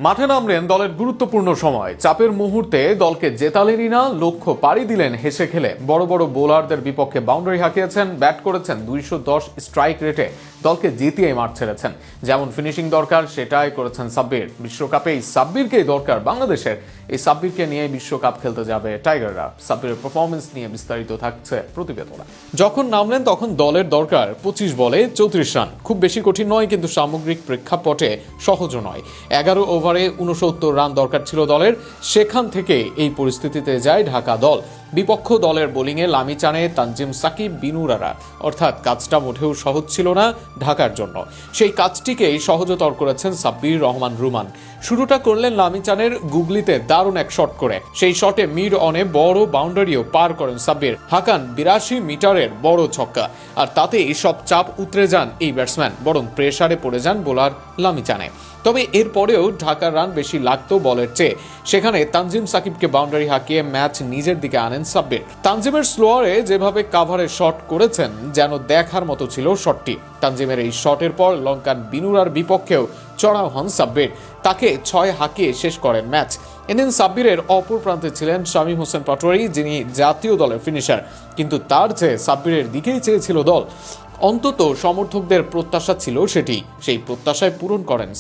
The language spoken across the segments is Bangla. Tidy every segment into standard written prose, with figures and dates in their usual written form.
মাঠে নামলেন দলের গুরুত্বপূর্ণ সময়, চাপের মুহূর্তে দলকে জেতালেনই না, লক্ষ্য পাড়ি দিলেন হেসে খেলে। বড় বড় বোলারদের বিপক্ষে বাউন্ডারি হাঁকিয়েছেন, ব্যাট করেছেন 210 স্ট্রাইক রেটে, দলকে জিতিয়ে মাঠ ছেড়েছেন। যেমন ফিনিশিং দরকার সেটাই করেছেন সাব্বির। বিশ্বকাপে এই সাব্বিরকেই দরকার বাংলাদেশের। এই সাব্বিরকে নিয়ে বিশ্বকাপ খেলতে যাবে টাইগাররা। সাব্বিরের পারফরমেন্স নিয়ে বিস্তারিত থাকছে প্রতিবেদনে। যখন নামলেন তখন দলের দরকার 25 বলে 34 রান। খুব বেশি কঠিন নয়, কিন্তু সামগ্রিক প্রেক্ষাপটে সহজও নয়। 11 ওভারে 69 রান দরকার ছিল দলের। সেখান থেকে এই পরিস্থিতিতে যায় ঢাকা দল। বিপক্ষ দলের বোলিংয়ে লামি চানে, তানজিম সাকিব, বিনুরারা। অর্থাৎ কাজটা মোটেও সহজ ছিল না ঢাকার জন্য। সেই কাজটিকেই সহজতর করেছেন সাব্বির রহমান রুমান। শুরুটা করলেন লামি চানের গুগলিতে দারুণ এক শট করে। সেই শটে মিড অনে বড় বাউন্ডারিও পার করেন সাব্বির। হাঁকান 82 মিটারের বড় ছক্কা। আর তাতেই সব চাপ উতরে যান এই ব্যাটসম্যান, বরং প্রেসারে পড়ে যান বোলার লামি চানে। তবে এরপরেও ঢাকার রান বেশি লাগতো বলের চেয়ে। সেখানে তানজিম সাকিবকে বাউন্ডারি হাঁকিয়ে ম্যাচ নিজের দিকে আনেন সাব্বির। তানজিমের স্লোয়ারে যেভাবে কাভারে শট করেছেন, যেন দেখার মতো ছিল শটটি। তানজিমের এই শটের পর লঙ্কান বিনুরার বিপক্ষেও চড়াও হন সাব্বির। তাকে 6 হাঁকিয়ে শেষ করেন ম্যাচ। এদিন সাব্বিরের অপর প্রান্তে ছিলেন শামীম হোসেন পাটোয়ারি, যিনি জাতীয় দলের ফিনিশার। কিন্তু তার চেয়ে সাব্বিরের দিকেই চেয়েছিল দল। অন্তত সমর্থকদের প্রত্যাশা ছিল সেটি। সেই প্রত্যাশায় পূরণ করেন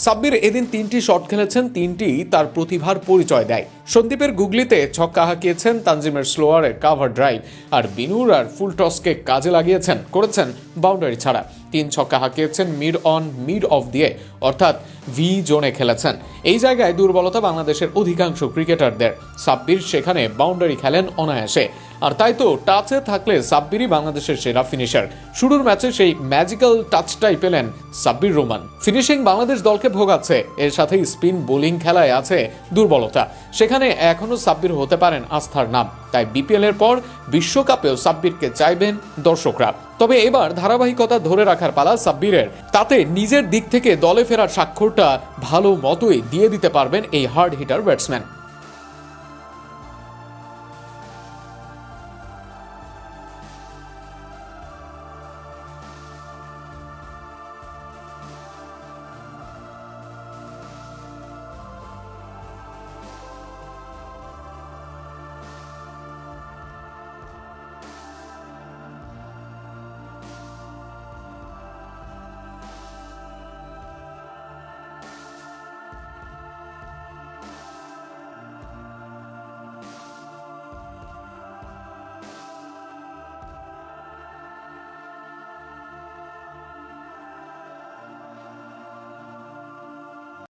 সাব্বির এদিন 3টি শট খেলেছেন, 3টি তার প্রতিভার পরিচয় দেয়। সন্দীপের গুগলিতে ছক্কা হাঁকিয়েছেন, তানজিমের স্লোয়ারে কাভার ড্রাইভ আর বিনুর আর ফুল টসকে কাজে লাগিয়েছেন, করেছেন বাউন্ডারি ছাড়া। 3 ছক্কা হাঁকিয়েছেন মিড অন মিড অফ দিয়ে, অর্থাৎ ভি জোনে খেলেছেন। এই জায়গায় দুর্বলতা বাংলাদেশের অধিকাংশ ক্রিকেটারদের। সাব্বির সেখানে বাউন্ডারি খেলেন অনায়াসে। আর তাই তো টাচে থাকলে সাব্বিরই বাংলাদেশের সেরা ফিনিশার। শুরুর ম্যাচে সেই ম্যাজিক্যাল টাচটাই পেলেন সাব্বির রহমান। ফিনিশিং বাংলাদেশ দলকে ভোগাচ্ছে, এর সাথে স্পিন বোলিং খেলায় আছে দুর্বলতা। সেখানে এখনো সাব্বির হতে পারেন আস্থার নাম। তাই বিপিএল এর পর বিশ্বকাপেও সাব্বিরকে চাইবেন দর্শকরা। তবে এবার ধারাবাহিকতা ধরে রাখার পালা সাব্বিরের। তাতে নিজের দিক থেকে দলে ফেরার স্বাক্ষরটা ভালো মতোই দিয়ে দিতে পারবেন এই হার্ড হিটার ব্যাটসম্যান।